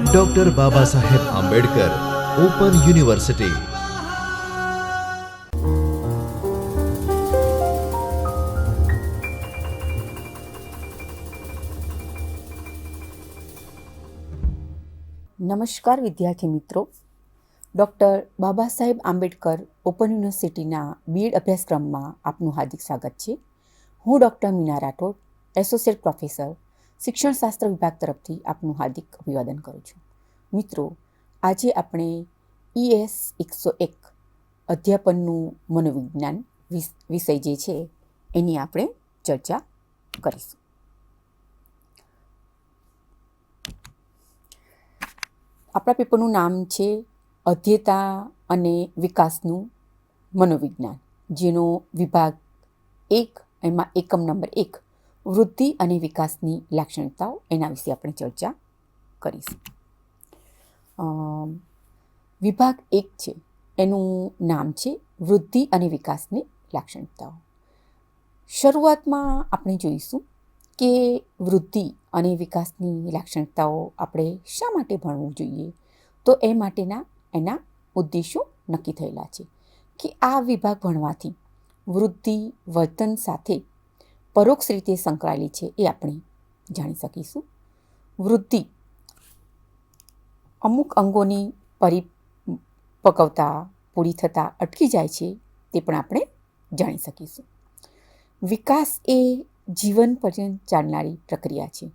Doctor Baba Saheb Ambedkar open university. નમસ્કાર વિદ્યાર્થી મિત્રો, ડૉક્ટર બાબા સાહેબ આંબેડકર ઓપન યુનિવર્સિટીના બીએડ અભ્યાસક્રમમાં આપનું હાર્દિક સ્વાગત છે. હું doctor Meena Rathod, associate professor, શિક્ષણશાસ્ત્ર વિભાગ તરફથી આપનું હાર્દિક અભિવાદન કરું છું. મિત્રો, આજે આપણે ES 101 અધ્યાપનનું મનોવિજ્ઞાન વિષય જે છે એની આપણે ચર્ચા કરીશું. આપણા પેપરનું નામ છે અધ્યેતા અને વિકાસનું મનોવિજ્ઞાન, જેનો વિભાગ 1, એમાં એકમ નંબર 1 વૃદ્ધિ અને વિકાસની લાક્ષણિકતાઓ, એના વિશે આપણે ચર્ચા કરીશું. વિભાગ 1 છે એનું નામ છે વૃદ્ધિ અને વિકાસની લાક્ષણિકતાઓ. શરૂઆતમાં આપણે જોઈશું કે વૃદ્ધિ અને વિકાસની લાક્ષણિકતાઓ આપણે શા માટે ભણવું જોઈએ. તો એ માટેના એના ઉદ્દેશો નક્કી થયેલા છે કે આ વિભાગ ભણવાથી વૃદ્ધિ વર્તન સાથે પરોક્ષ રીતે સંકળાયેલી છે એ આપણે જાણી શકીશું. વૃદ્ધિ અમુક અંગોની પરિપક્વતા પૂરી થતાં અટકી જાય છે તે પણ આપણે જાણી શકીશું. વિકાસ એ જીવન પર્યંત ચાલનારી પ્રક્રિયા છે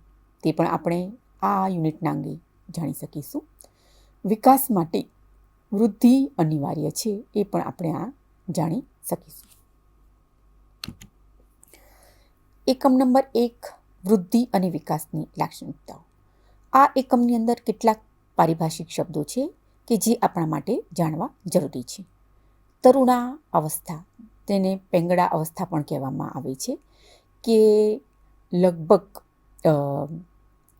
તે પણ આપણે આ યુનિટના અંગે જાણી શકીશું. વિકાસ માટે વૃદ્ધિ અનિવાર્ય છે એ પણ આપણે આ જાણી શકીશું. એકમ નંબર 1 વૃદ્ધિ અને વિકાસની લાક્ષણિકતાઓ. આ એકમની અંદર કેટલાક પારિભાષિક શબ્દો છે કે જે આપણા માટે જાણવા જરૂરી છે. તરુણા અવસ્થા, તેને પેંગડા અવસ્થા પણ કહેવામાં આવે છે, કે લગભગ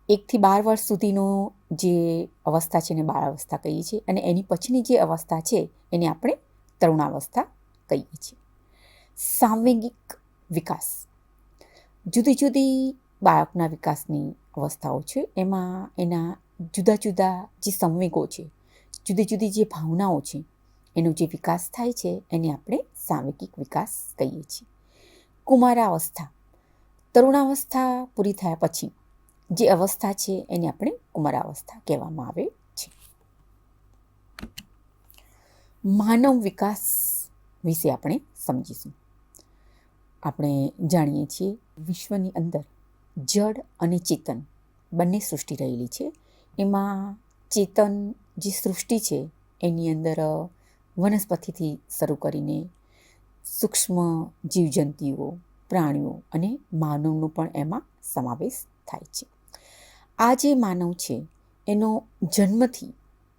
1 થી 12 વર્ષ સુધીનો જે અવસ્થા છે એને બાળાવસ્થા કહીએ છીએ, અને એની પછીની જે અવસ્થા છે એને આપણે તરુણાવસ્થા કહીએ છીએ. સાંવેગિક વિકાસ, જુદી જુદી બાળકના વિકાસની અવસ્થાઓ છે, એમાં એના જુદા જુદા જે સંવેગો છે, જુદી જુદી જે ભાવનાઓ છે, એનો જે વિકાસ થાય છે એને આપણે સાંવેગિક વિકાસ કહીએ છીએ. કુમારાવસ્થા, તરુણાવસ્થા પૂરી થયા પછી જે અવસ્થા છે એને આપણે કુમારાવસ્થા કહેવામાં આવે છે. માનવ વિકાસ વિશે આપણે સમજીશું. આપણે જાણીએ છીએ વિશ્વની અંદર જડ અને ચેતન બંને સૃષ્ટિ રહેલી છે. એમાં ચેતન જે સૃષ્ટિ છે એની અંદર વનસ્પતિથી શરૂ કરીને સૂક્ષ્મ જીવજંતુઓ, પ્રાણીઓ અને માનવનો પણ એમાં સમાવેશ થાય છે. આ જે માનવ છે એનો જન્મથી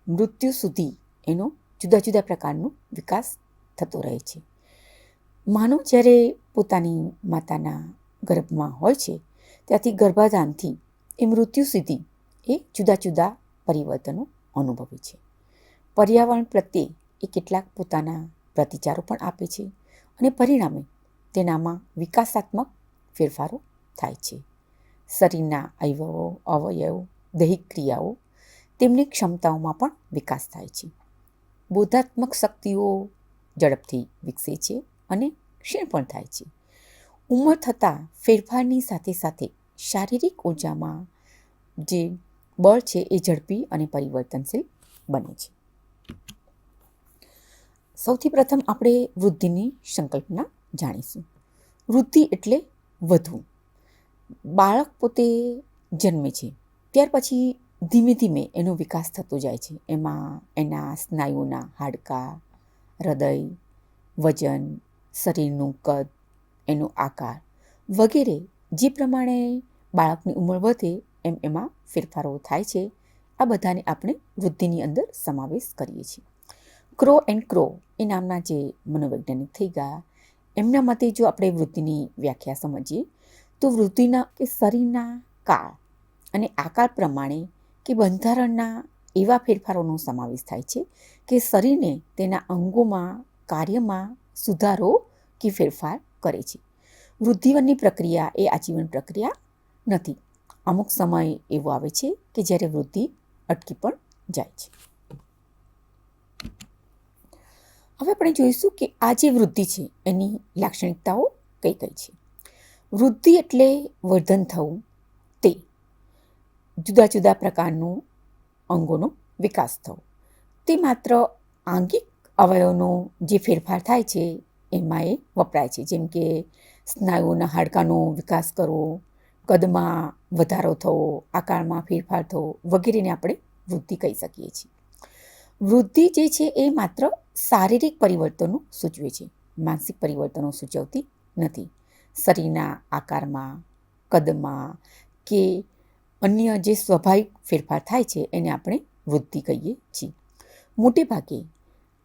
મૃત્યુ સુધી એનો જુદા જુદા પ્રકારનો વિકાસ થતો રહે છે. માનવ જ્યારે પોતાની માતાના ગર્ભમાં હોય છે ત્યાંથી ગર્ભાધાનથી એ મૃત્યુ સુધી એ જુદા જુદા પરિવર્તનો અનુભવે છે. પર્યાવરણ પ્રત્યે એ કેટલાક પોતાના પ્રતિચારો પણ આપે છે, અને પરિણામે તેનામાં વિકાસાત્મક ફેરફારો થાય છે. શરીરના અવયવો, દૈહિક ક્રિયાઓ, તેમની ક્ષમતાઓમાં પણ વિકાસ થાય છે. બોધાત્મક શક્તિઓ ઝડપથી વિકસે છે અને ક્ષીણ પણ થાય છે. ઉંમર થતાં ફેરફારની સાથે સાથે શારીરિક ઊર્જામાં જે બળ છે એ ઝડપી અને પરિવર્તનશીલ બને છે. સૌથી પ્રથમ આપણે વૃદ્ધિની સંકલ્પના જાણીશું. વૃદ્ધિ એટલે વધવું. બાળક પોતે જન્મે છે ત્યાર પછી ધીમે ધીમે એનો વિકાસ થતો જાય છે. એમાં એના સ્નાયુઓના હાડકાં, હૃદય, વજન, શરીરનું કદ, એનો આકાર વગેરે જે પ્રમાણે બાળકની ઉંમર વધે એમ એમાં ફેરફારો થાય છે. આ બધાને આપણે વૃદ્ધિની અંદર સમાવેશ કરીએ છીએ. ક્રો એન્ડ ક્રો એ નામના જે મનોવૈજ્ઞાનિક થઈ ગયા, એમના મતે જો આપણે વૃદ્ધિની વ્યાખ્યા સમજીએ તો વૃદ્ધિના કે શરીરના કાળ અને આકાર પ્રમાણે કે બંધારણના એવા ફેરફારોનો સમાવેશ થાય છે કે શરીરને તેના અંગોમાં, કાર્યમાં સુધારો કે ફેરફાર કરે છે. વૃદ્ધિની પ્રક્રિયા એ આજીવન પ્રક્રિયા નથી. અમુક સમય એવો આવે છે કે જ્યારે વૃદ્ધિ અટકી પણ જાય છે. હવે આપણે જોઈશું કે આ જે વૃદ્ધિ છે એની લાક્ષણિકતાઓ કઈ કઈ છે. વૃદ્ધિ એટલે વર્ધન થવું, તે જુદા જુદા પ્રકારનું અંગોનો વિકાસ થવો. તે માત્ર આંગિક અવયવનો જે ફેરફાર થાય છે એમાં એ વપરાય છે, જેમ કે સ્નાયુઓના હાડકાનો વિકાસ કરવો, કદમાં વધારો થવો, આકારમાં ફેરફાર થવો વગેરેને આપણે વૃદ્ધિ કહી શકીએ છીએ. વૃદ્ધિ જે છે એ માત્ર શારીરિક પરિવર્તનો સૂચવે છે, માનસિક પરિવર્તનો સૂચવતી નથી. શરીરના આકારમાં, કદમાં કે અન્ય જે સ્વાભાવિક ફેરફાર થાય છે એને આપણે વૃદ્ધિ કહીએ છીએ. મોટે ભાગે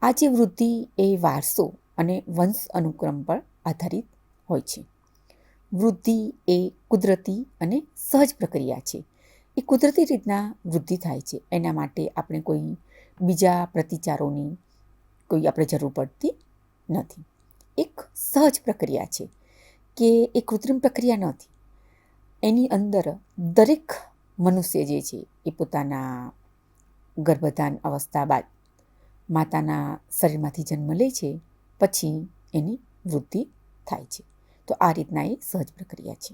આ જે વૃદ્ધિ એ વારસો અને વંશ અનુક્રમ પર આધારિત હોય છે. વૃદ્ધિ એ કુદરતી અને સહજ પ્રક્રિયા છે. એ કુદરતી રીતના વૃદ્ધિ થાય છે, એના માટે આપણે કોઈ બીજા પ્રતિચારોની કોઈ આપણે જરૂર પડતી નથી. એક સહજ પ્રક્રિયા છે કે એ કૃત્રિમ પ્રક્રિયા નથી. એની અંદર દરેક મનુષ્ય જે છે એ પોતાના ગર્ભધાન અવસ્થા બાદ માતાના શરીરમાંથી જન્મ લે છે, પછી એની વૃદ્ધિ થાય છે. તો આ રીતના એ સહજ પ્રક્રિયા છે.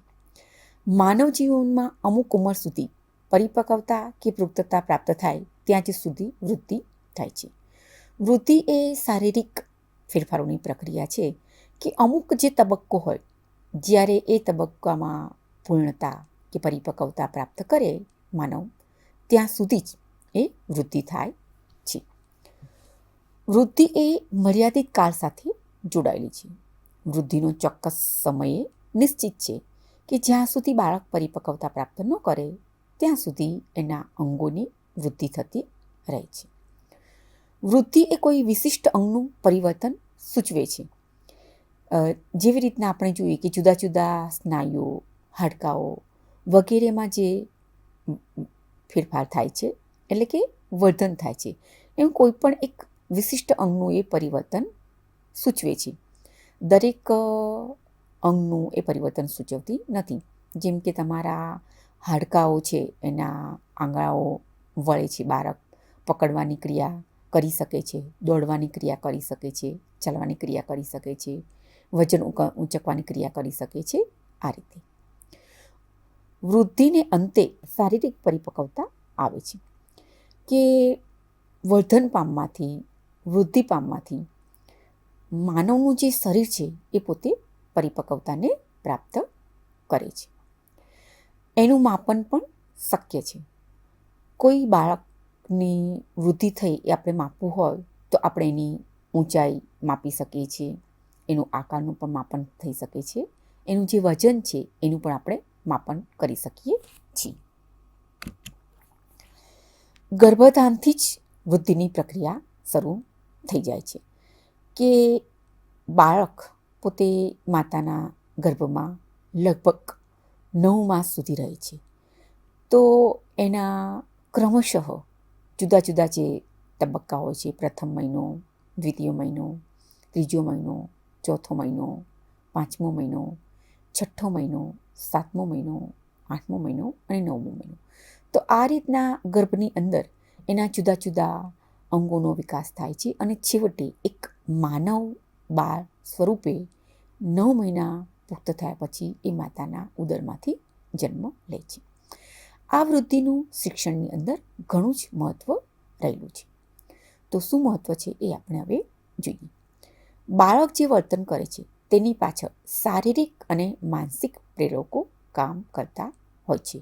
માનવ જીવનમાં અમુક ઉંમર સુધી પરિપક્વતા કે પુખ્તતા પ્રાપ્ત થાય ત્યાં જ સુધી વૃદ્ધિ થાય છે. વૃદ્ધિ એ શારીરિક ફેરફારોની પ્રક્રિયા છે કે અમુક જે તબક્કો હોય, જ્યારે એ તબક્કામાં પૂર્ણતા કે પરિપક્વતા પ્રાપ્ત કરે માનવ, ત્યાં સુધી જ એ વૃદ્ધિ થાય છે. વૃદ્ધિ એ મર્યાદિત કાળ સાથે જોડાયેલી છે. વૃદ્ધિનો ચોક્કસ સમયે નિશ્ચિત છે કે જ્યાં સુધી બાળક પરિપક્વતા પ્રાપ્ત ન કરે ત્યાં સુધી એના અંગોની વૃદ્ધિ થતી રહે છે. વૃદ્ધિ એ કોઈ વિશિષ્ટ અંગનું પરિવર્તન સૂચવે છે. જેવી રીતના આપણે જોઈએ કે જુદા જુદા સ્નાયુઓ, હાડકાઓ વગેરેમાં જે ફેરફાર થાય છે, એટલે કે વર્ધન થાય છે, એમ કોઈ પણ એક વિશિષ્ટ અંગનું એ પરિવર્તન સૂચવે છે. દરેક અંગનું એ પરિવર્તન સૂચવતી નથી. જેમ કે તમારા હાડકાઓ છે, એના આંગળાઓ વળે છે, બાળક પકડવાની ક્રિયા કરી શકે છે, દોડવાની ક્રિયા કરી શકે છે, ચાલવાની ક્રિયા કરી શકે છે, વજન ઊંચકવાની ક્રિયા કરી શકે છે. આ રીતે વૃદ્ધિને અંતે શારીરિક પરિપક્વતા આવે છે કે વર્ધન પામવાથી, વૃદ્ધિ પામવાથી માનવનું જે શરીર છે એ પોતે પરિપક્વતાને પ્રાપ્ત કરે છે. એનું માપન પણ શક્ય છે. કોઈ બાળકની વૃદ્ધિ થઈ એ આપણે માપવું હોય તો આપણે એની ઊંચાઈ માપી શકીએ છીએ, એનું આકારનું પણ માપન થઈ શકે છે, એનું જે વજન છે એનું પણ આપણે માપન કરી શકીએ છીએ. ગર્ભધાનથી જ વૃદ્ધિની પ્રક્રિયા શરૂ થઈ જાય છે કે બાળક પોતે માતાના ગર્ભમાં લગભગ 9 માસ સુધી રહે છે. તો એના ક્રમશઃ જુદા જુદા જે તબક્કા હોય છે, પ્રથમ મહિનો, દ્વિતીય મહિનો, ત્રીજો મહિનો, ચોથો મહિનો, 5મો મહિનો, 6ઠ્ઠો મહિનો, 7મો મહિનો, 8મો મહિનો અને 9મો મહિનો. તો આ રીતના ગર્ભની અંદર એના જુદા જુદા અંગોનો વિકાસ થાય છે અને છેવટે એક માનવ બાળ સ્વરૂપે 9 મહિના પુખ્ત થયા પછી એ માતાના ઉદરમાંથી જન્મ લે છે. આ વૃદ્ધિનું શિક્ષણની અંદર ઘણું જ મહત્ત્વ રહેલું છે. તો શું મહત્ત્વ છે એ આપણે હવે જોઈએ. બાળક જે વર્તન કરે છે તેની પાછળ શારીરિક અને માનસિક પ્રેરકો કામ કરતા હોય છે.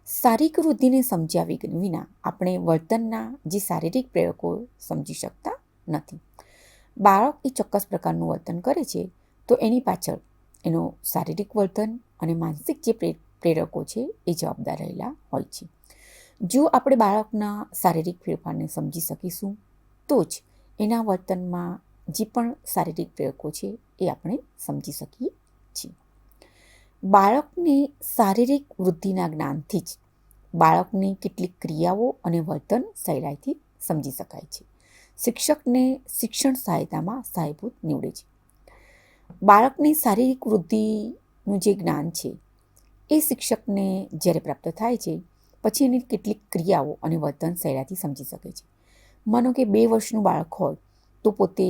શારીરિક વૃદ્ધિને સમજ્યા વિના આપણે વર્તનના જે શારીરિક પ્રેરકો સમજી શકતા નથી. બાળક એ ચોક્કસ પ્રકારનું વર્તન કરે છે તો એની પાછળ એનો શારીરિક વર્તન અને માનસિક જે પ્રેરકો છે એ જવાબદાર રહેલા હોય છે. જો આપણે બાળકના શારીરિક ફેરફારને સમજી શકીશું તો જ એના વર્તનમાં જે પણ શારીરિક પ્રેરકો છે એ આપણે સમજી શકીએ છીએ. બાળકને શારીરિક વૃદ્ધિના જ્ઞાનથી જ બાળકની કેટલીક ક્રિયાઓ અને વર્તન સહેલાઈથી સમજી શકાય છે. શિક્ષકને શિક્ષણ સહાયતામાં સહાયભૂત નીવડે છે. બાળકની શારીરિક વૃદ્ધિનું જે જ્ઞાન છે એ શિક્ષકને જ્યારે પ્રાપ્ત થાય છે પછી એની કેટલીક ક્રિયાઓ અને વર્તન સહેલાઈથી સમજી શકે છે. માનો કે 2 વર્ષનું બાળક હોય તો પોતે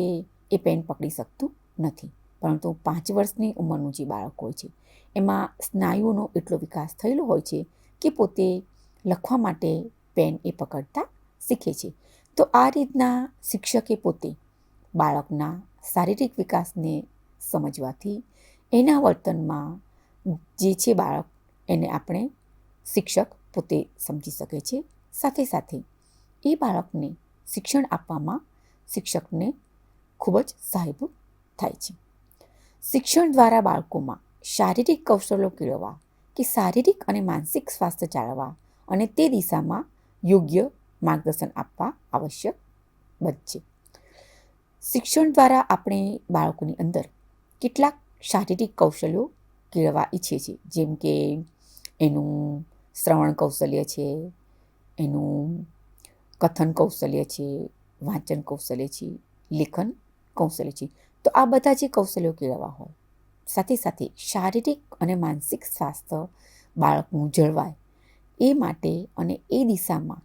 એ પેન પકડી શકતું નથી, પરંતુ 5 વર્ષની ઉંમરનું જે બાળક હોય છે એમાં સ્નાયુઓનો એટલો વિકાસ થયેલો હોય છે કે પોતે લખવા માટે પેન એ પકડતા શીખે છે. તો આ રીતના શિક્ષકે પોતે બાળકના શારીરિક વિકાસને સમજવાથી એના વર્તનમાં જે છે બાળક એને આપણે શિક્ષક પોતે સમજી શકે છે. સાથે સાથે એ બાળકને શિક્ષણ આપવામાં શિક્ષકને ખૂબ જ સહાયભૂત થાય છે. શિક્ષણ દ્વારા બાળકોમાં શારીરિક કૌશલ્યો કેળવવા કે શારીરિક અને માનસિક સ્વાસ્થ્ય જાળવવા અને તે દિશામાં યોગ્ય માર્ગદર્શન આપવા આવશ્યક બનશે. શિક્ષણ દ્વારા આપણે બાળકોની અંદર કેટલાક શારીરિક કૌશલ્યો કેળવવા ઈચ્છીએ છીએ, જેમ કે એનું શ્રવણ કૌશલ્ય છે, એનું કથન કૌશલ્ય છે, વાંચન કૌશલ્ય છે, લેખન કૌશલ્ય છે. તો આ બધા જે કૌશલ્યો કેળવવા હોય, સાથે સાથે શારીરિક અને માનસિક સ્વાસ્થ્ય બાળકનું જળવાય એ માટે અને એ દિશામાં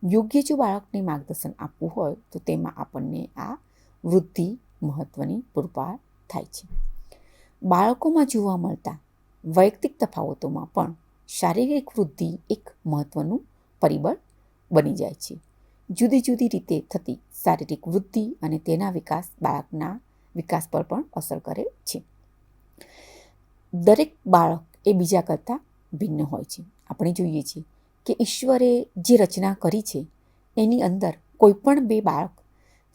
યોગ્ય જો બાળકને માર્ગદર્શન આપવું હોય તો તેમાં આપણને આ વૃદ્ધિ મહત્ત્વની પુરવાર થાય છે. બાળકોમાં જોવા મળતા વૈયક્તિક તફાવતોમાં પણ શારીરિક વૃદ્ધિ એક મહત્ત્વનું પરિબળ બની જાય છે. જુદી જુદી રીતે થતી શારીરિક વૃદ્ધિ અને તેના વિકાસ બાળકના વિકાસ પર પણ અસર કરે છે. દરેક બાળક એ બીજા કરતાં ભિન્ન હોય છે. આપણે જોઈએ છીએ કે ઈશ્વરે જે રચના કરી છે એની અંદર કોઈ પણ 2 બાળક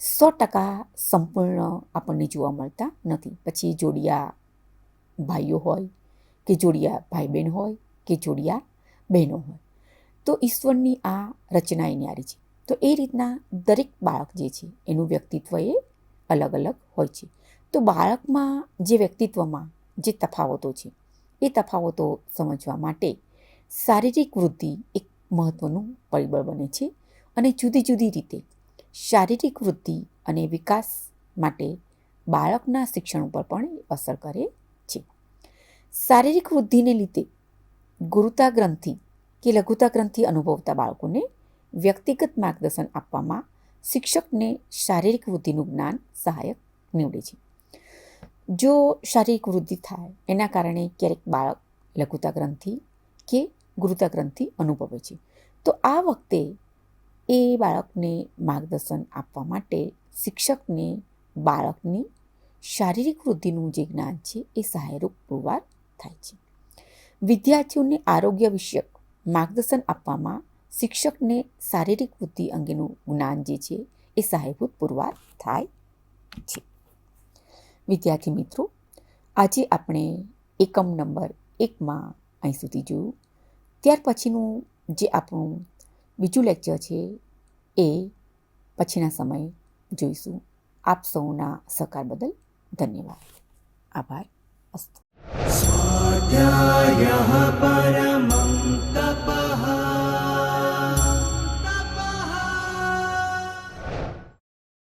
100% સંપૂર્ણ આપણને જોવા મળતા નથી. પછી જોડિયા ભાઈઓ હોય કે જોડિયા ભાઈ બહેન હોય કે જોડિયા બહેનો હોય, તો ઈશ્વરની આ રચના એ ન્યારી છે. તો એ રીતના દરેક બાળક જે છે એનું વ્યક્તિત્વ એ અલગ અલગ હોય છે. તો બાળકમાં જે વ્યક્તિત્વમાં જે તફાવતો છે એ તફાવતો સમજવા માટે શારીરિક વૃદ્ધિ એક મહત્ત્વનું પરિબળ બને છે અને જુદી જુદી રીતે શારીરિક વૃદ્ધિ અને વિકાસ માટે બાળકના શિક્ષણ ઉપર પણ અસર કરે છે. શારીરિક વૃદ્ધિને લીધે ગુરુતા ગ્રંથિ કે લઘુતા ગ્રંથિ અનુભવતા બાળકોને વ્યક્તિગત માર્ગદર્શન આપવામાં શિક્ષકને શારીરિક વૃદ્ધિનું જ્ઞાન સહાયક નીવડે છે. જો શારીરિક વૃદ્ધિ થાય એના કારણે ક્યારેક બાળક લઘુતા ગ્રંથિ કે ગુરુતા ગ્રંથિ અનુભવે છે, તો આ વખતે એ બાળકને માર્ગદર્શન આપવા માટે શિક્ષકને બાળકની શારીરિક વૃદ્ધિનું જે જ્ઞાન છે એ સહાયરૂપ પુરવાર થાય છે. વિદ્યાર્થીઓને આરોગ્ય વિષયક માર્ગદર્શન આપવામાં શિક્ષકને શારીરિક વૃદ્ધિ અંગેનું જ્ઞાન જે છે એ સહાયભૂત પુરવાર થાય છે. વિદ્યાર્થી મિત્રો, આજે આપણે એકમ નંબર 1માં અહીં સુધી જોયું. ત્યાર પછીનું જે આપણું બીજું લેક્ચર છે એ પછીના સમયે જોઈશું. આપ સૌના સહકાર બદલ ધન્યવાદ. આભાર. અસ્તુ.